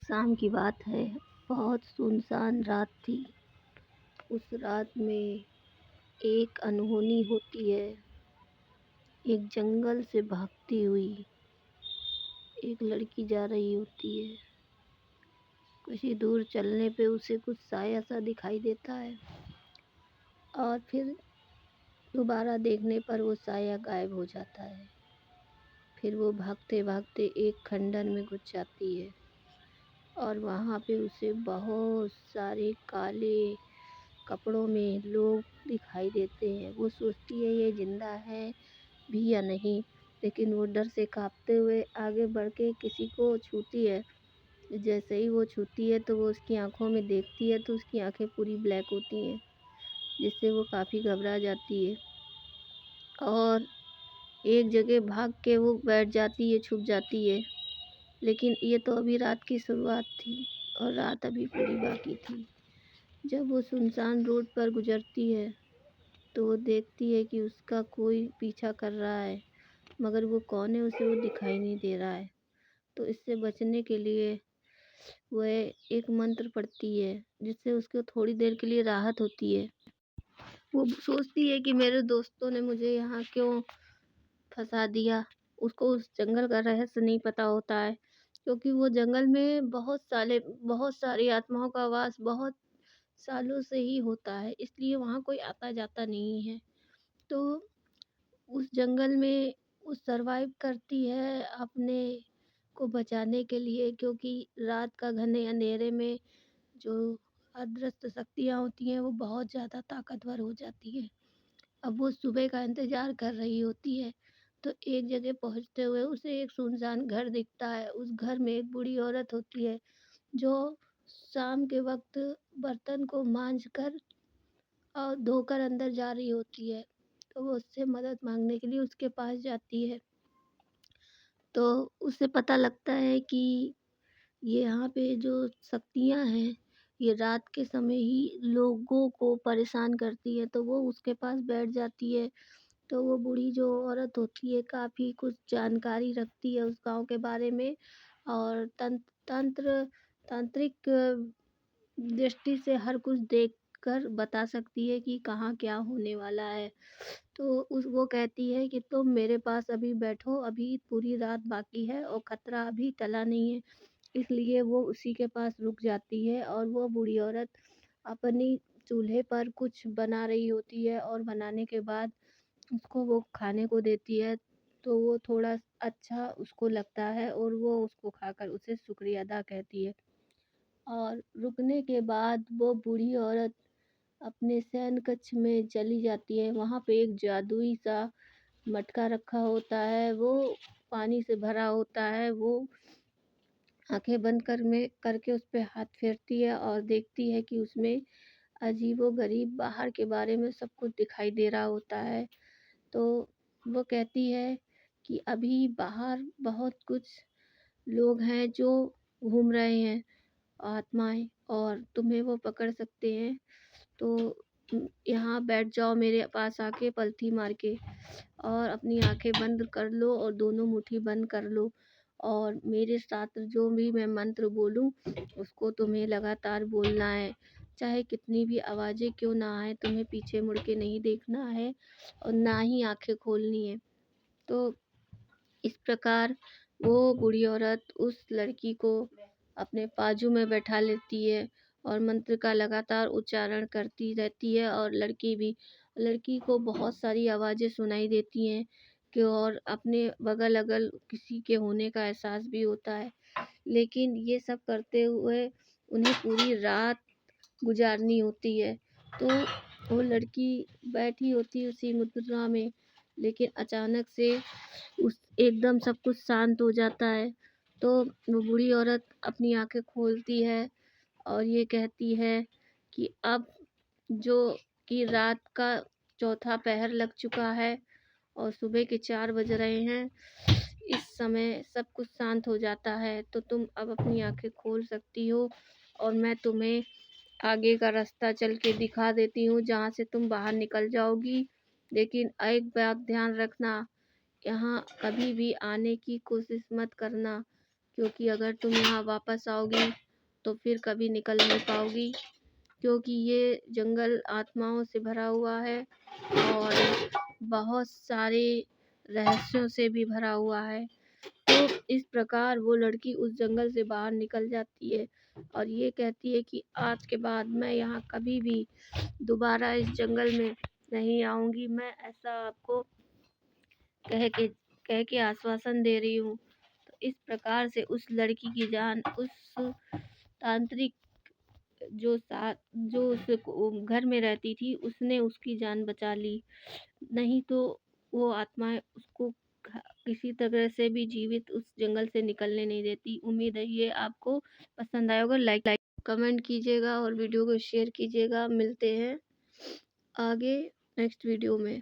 शाम की बात है। बहुत सुनसान रात थी। उस रात में एक अनहोनी होती है। एक जंगल से भागती हुई एक लड़की जा रही होती है। कुछ ही दूर चलने पे उसे कुछ साया सा दिखाई देता है और फिर दोबारा देखने पर वो साया गायब हो जाता है। फिर वो भागते भागते एक खंडर में घुस जाती है और वहाँ पे उसे बहुत सारे काले कपड़ों में लोग दिखाई देते हैं। वो सोचती है ये जिंदा है भी या नहीं, लेकिन वो डर से कांपते हुए आगे बढ़ के किसी को छूती है। जैसे ही वो छूती है तो वो उसकी आंखों में देखती है तो उसकी आंखें पूरी ब्लैक होती हैं, जिससे वो काफ़ी घबरा जाती है और एक जगह भाग के वो बैठ जाती है, छुप जाती है। लेकिन ये तो अभी रात की शुरुआत थी और रात अभी पूरी बाकी थी। जब वो सुनसान रोड पर गुजरती है तो वो देखती है कि उसका कोई पीछा कर रहा है, मगर वो कौन है उसे वो दिखाई नहीं दे रहा है। तो इससे बचने के लिए वह एक मंत्र पढ़ती है, जिससे उसको थोड़ी देर के लिए राहत होती है। वो सोचती है कि मेरे दोस्तों ने मुझे यहाँ क्यों फंसा दिया। उसको उस जंगल का रहस्य नहीं पता होता है, क्योंकि वो जंगल में बहुत सारी आत्माओं का वास बहुत सालों से ही होता है, इसलिए वहाँ कोई आता जाता नहीं है। तो उस जंगल में वो सरवाइव करती है अपने को बचाने के लिए, क्योंकि रात का घने अंधेरे में जो अदृश्य शक्तियाँ होती हैं वो बहुत ज़्यादा ताकतवर हो जाती हैं। अब वो सुबह का इंतज़ार कर रही होती है तो एक जगह पहुँचते हुए उसे एक सुनसान घर दिखता है। उस घर में एक बूढ़ी औरत होती है जो शाम के वक्त बर्तन को मांज कर और धोकर अंदर जा रही होती है। तो वो उससे मदद मांगने के लिए उसके पास जाती है। तो उसे पता लगता है कि ये यहाँ पे जो शक्तियाँ हैं ये रात के समय ही लोगों को परेशान करती है। तो वो उसके पास बैठ जाती है। तो वो बूढ़ी जो औरत होती है काफ़ी कुछ जानकारी रखती है उस गाँव के बारे में और तंत्र तांत्रिक दृष्टि से हर कुछ देखकर बता सकती है कि कहाँ क्या होने वाला है। तो वो कहती है कि तुम मेरे पास अभी बैठो, अभी पूरी रात बाकी है और खतरा अभी टला नहीं है। इसलिए वो उसी के पास रुक जाती है और वो बूढ़ी औरत अपनी चूल्हे पर कुछ बना रही होती है और बनाने के बाद उसको वो खाने को देती है। तो वो थोड़ा अच्छा उसको लगता है और वो उसको खाकर उसे शुक्रिया अदा कहती है। और रुकने के बाद वो बूढ़ी औरत अपने शयन कक्ष में चली जाती है। वहाँ पे एक जादुई सा मटका रखा होता है, वो पानी से भरा होता है। वो आंखें बंद करके उस पे हाथ फेरती है और देखती है कि उसमें अजीबो-गरीब बाहर के बारे में सब कुछ दिखाई दे रहा होता है। तो वो कहती है कि अभी बाहर बहुत कुछ लोग हैं जो घूम रहे हैं, आत्माएँ, और तुम्हें वो पकड़ सकते हैं। तो यहाँ बैठ जाओ मेरे पास आके पलथी मार के और अपनी आंखें बंद कर लो और दोनों मुट्ठी बंद कर लो और मेरे साथ जो भी मैं मंत्र बोलूँ उसको तुम्हें लगातार बोलना है। चाहे कितनी भी आवाज़ें क्यों ना आए, तुम्हें पीछे मुड़ के नहीं देखना है और ना ही आंखें खोलनी है। तो इस प्रकार वो बूढ़ी औरत उस लड़की को अपने बाजू में बैठा लेती है और मंत्र का लगातार उच्चारण करती रहती है और लड़की को बहुत सारी आवाज़ें सुनाई देती हैं कि और अपने बगल-अगल किसी के होने का एहसास भी होता है। लेकिन ये सब करते हुए उन्हें पूरी रात गुजारनी होती है। तो वो लड़की बैठी होती है उसी मुद्रा में, लेकिन अचानक से उस एकदम सब कुछ शांत हो जाता है। तो वो बूढ़ी औरत अपनी आंखें खोलती है और ये कहती है कि अब जो कि रात का चौथा पहर लग चुका है और सुबह के 4 बज रहे हैं। इस समय सब कुछ शांत हो जाता है, तो तुम अब अपनी आंखें खोल सकती हो और मैं तुम्हें आगे का रास्ता चल के दिखा देती हूँ जहाँ से तुम बाहर निकल जाओगी। लेकिन एक बात ध्यान रखना, यहाँ कभी भी आने की कोशिश मत करना, क्योंकि अगर तुम यहाँ वापस आओगी तो फिर कभी निकल नहीं पाओगी, क्योंकि ये जंगल आत्माओं से भरा हुआ है और बहुत सारे रहस्यों से भी भरा हुआ है। तो इस प्रकार वो लड़की उस जंगल से बाहर निकल जाती है और ये कहती है कि आज के बाद मैं यहाँ कभी भी दोबारा इस जंगल में नहीं आऊँगी। मैं ऐसा आपको कह के आश्वासन दे रही हूँ। तो इस प्रकार से उस लड़की की जान उस तांत्रिक जो उस घर में रहती थी उसने उसकी जान बचा ली, नहीं तो वो आत्माएं उसको किसी तरह से भी जीवित उस जंगल से निकलने नहीं देती। उम्मीद है ये आपको पसंद आया होगा। लाइक कमेंट कीजिएगा और वीडियो को शेयर कीजिएगा। मिलते हैं आगे नेक्स्ट वीडियो में।